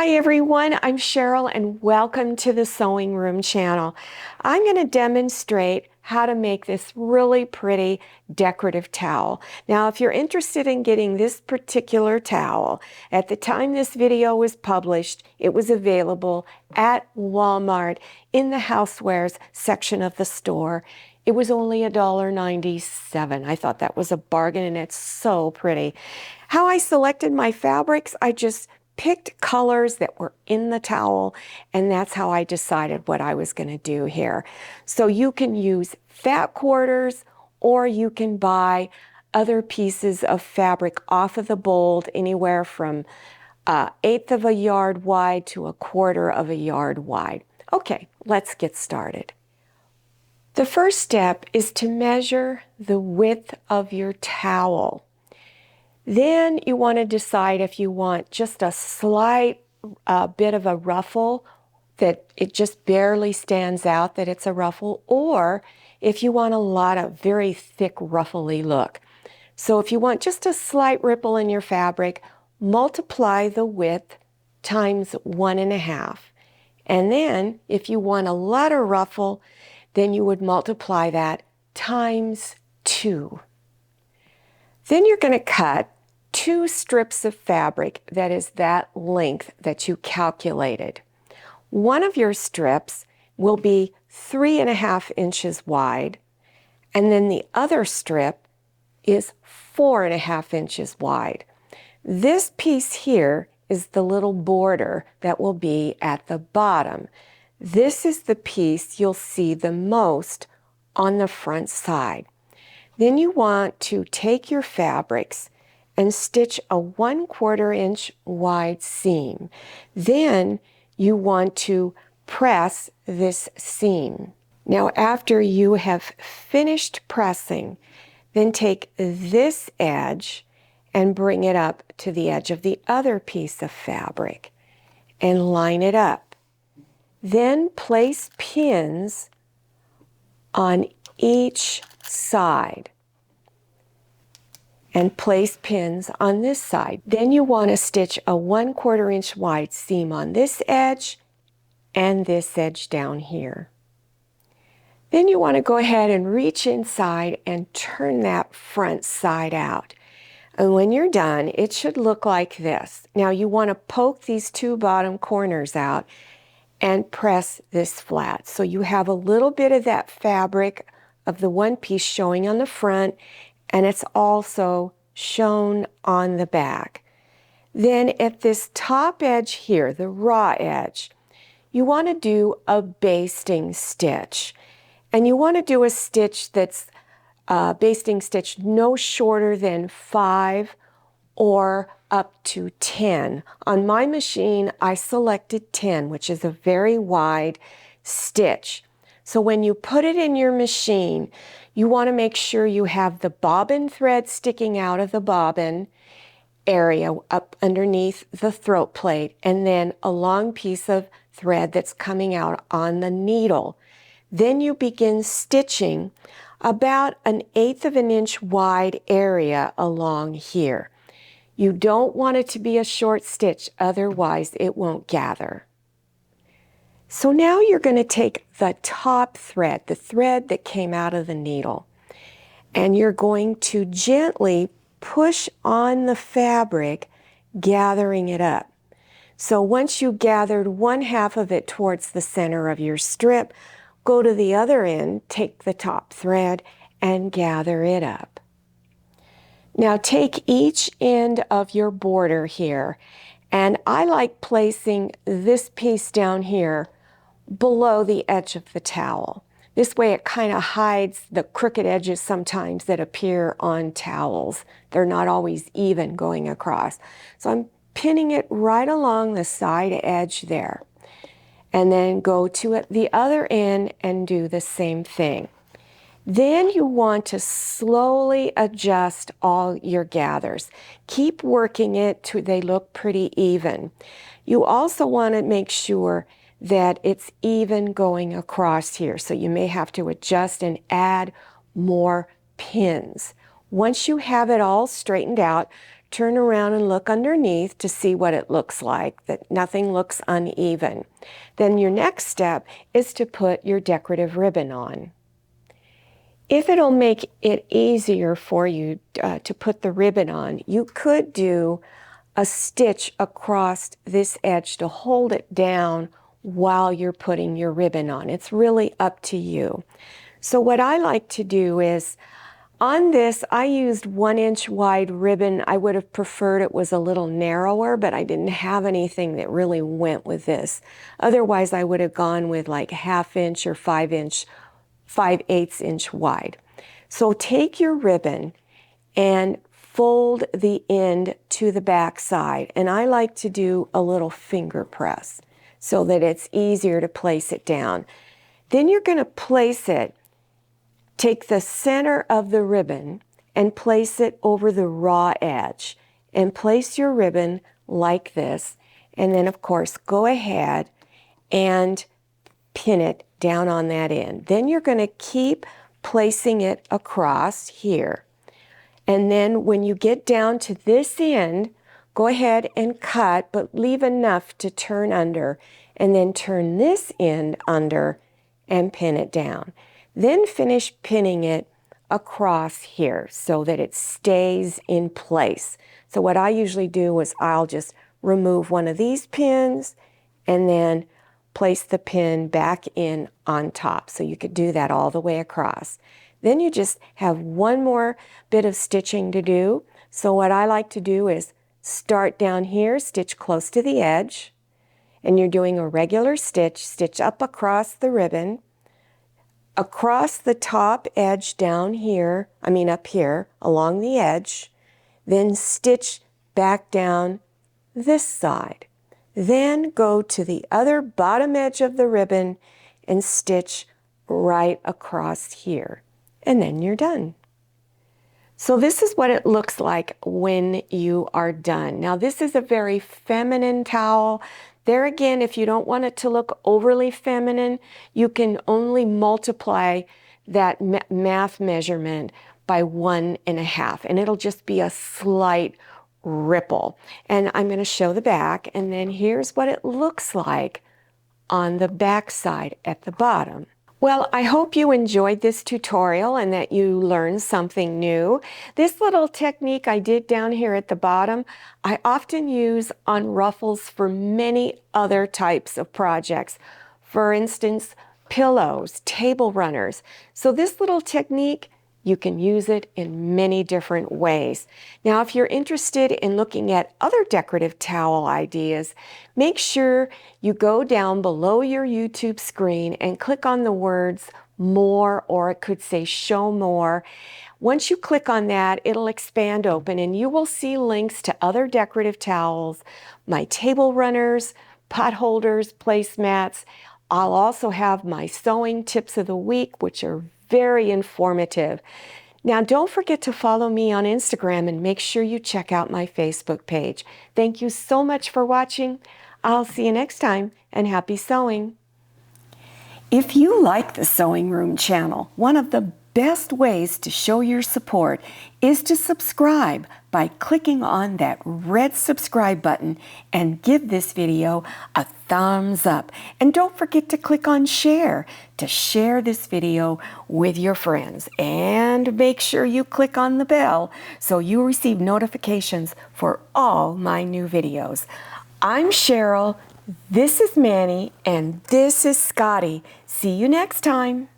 Hi everyone, I'm Cheryl and welcome to the Sewing Room channel. I'm going to demonstrate how to make this really pretty decorative towel. Now if you're interested in getting this particular towel, at the time this video was published, it was available at Walmart in the housewares section of the store. It was only $1.97. I thought that was a bargain and it's so pretty. How I selected my fabrics, I just picked colors that were in the towel, and that's how I decided what I was going to do here. So you can use fat quarters, or you can buy other pieces of fabric off of the bold, anywhere from 1/8 of a yard wide to 1/4 of a yard wide. Okay, let's get started. The first step is to measure the width of your towel. Then you want to decide if you want just a slight bit of a ruffle, that it just barely stands out that it's a ruffle, or if you want a lot of very thick ruffly look. So if you want just a slight ripple in your fabric, multiply the width times 1.5. And then if you want a lot of ruffle, then you would multiply that times 2. Then you're going to cut 2 strips of fabric that is that length that you calculated. One of your strips will be 3.5 inches wide, and then the other strip is 4.5 inches wide. This piece here is the little border that will be at the bottom. This is the piece you'll see the most on the front side. Then you want to take your fabrics and stitch a 1/4 inch wide seam. Then you want to press this seam. Now after you have finished pressing, then take this edge and bring it up to the edge of the other piece of fabric and line it up. Then place pins on each side and place pins on this side. Then you want to stitch a 1/4 inch wide seam on this edge and this edge down here. Then you want to go ahead and reach inside and turn that front side out. And when you're done, it should look like this. Now you want to poke these 2 bottom corners out and press this flat. So you have a little bit of that fabric of the one piece showing on the front, and it's also shown on the back. Then at this top edge here, the raw edge, you want to do a basting stitch. And you want to do a stitch that's basting stitch no shorter than 5 or up to 10. On my machine, I selected 10, which is a very wide stitch. So when you put it in your machine, you want to make sure you have the bobbin thread sticking out of the bobbin area up underneath the throat plate, and then a long piece of thread that's coming out on the needle. Then you begin stitching about 1/8 of an inch wide area along here. You don't want it to be a short stitch, otherwise it won't gather. So now you're going to take the top thread, the thread that came out of the needle, and you're going to gently push on the fabric, gathering it up. So once you gathered 1/2 of it towards the center of your strip, go to the other end, take the top thread, and gather it up. Now take each end of your border here, and I like placing this piece down here below the edge of the towel. This way it kind of hides the crooked edges sometimes that appear on towels. They're not always even going across. So I'm pinning it right along the side edge there. And then go to the other end and do the same thing. Then you want to slowly adjust all your gathers. Keep working it till they look pretty even. You also want to make sure that it's even going across here. So you may have to adjust and add more pins. Once you have it all straightened out, turn around and look underneath to see what it looks like, that nothing looks uneven. Then your next step is to put your decorative ribbon on. If it'll make it easier for you to put the ribbon on, you could do a stitch across this edge to hold it down while you're putting your ribbon on. It's really up to you. So what I like to do is, on this, I used 1-inch wide ribbon. I would have preferred it was a little narrower, but I didn't have anything that really went with this. Otherwise, I would have gone with like 1/2 inch or 5/8 inch wide. So take your ribbon and fold the end to the back side. And I like to do a little finger press so that it's easier to place it down. Then you're going to place it. Take the center of the ribbon and place it over the raw edge, and place your ribbon like this. And then, of course, go ahead and pin it down on that end. Then you're going to keep placing it across here. And then when you get down to this end, go ahead and cut, but leave enough to turn under, and then turn this end under and pin it down. Then finish pinning it across here so that it stays in place. So what I usually do is I'll just remove one of these pins and then place the pin back in on top. So you could do that all the way across. Then you just have one more bit of stitching to do. So what I like to do is start down here, stitch close to the edge, and you're doing a regular stitch, stitch up across the ribbon, across the top edge down here, up here along the edge, then stitch back down this side. Then go to the other bottom edge of the ribbon and stitch right across here. And then you're done. So this is what it looks like when you are done. Now this is a very feminine towel. There again, if you don't want it to look overly feminine, you can only multiply that math measurement by 1.5, and it'll just be a slight ripple. And I'm going to show the back, and then here's what it looks like on the back side at the bottom. Well, I hope you enjoyed this tutorial and that you learned something new. This little technique I did down here at the bottom, I often use on ruffles for many other types of projects. For instance, pillows, table runners. So this little technique, you can use it in many different ways. Now, if you're interested in looking at other decorative towel ideas, make sure you go down below your YouTube screen and click on the words more, or it could say show more. Once you click on that, it'll expand open and you will see links to other decorative towels, my table runners, pot holders, placemats. I'll also have my sewing tips of the week, which are very informative. Now, don't forget to follow me on Instagram and make sure you check out my Facebook page. Thank you so much for watching. I'll see you next time, and happy sewing. If you like the Sewing Room channel, one of the best ways to show your support is to subscribe by clicking on that red subscribe button and give this video a thumbs up. And don't forget to click on share to share this video with your friends. And make sure you click on the bell so you receive notifications for all my new videos. I'm Cheryl, this is Manny, and this is Scotty. See you next time.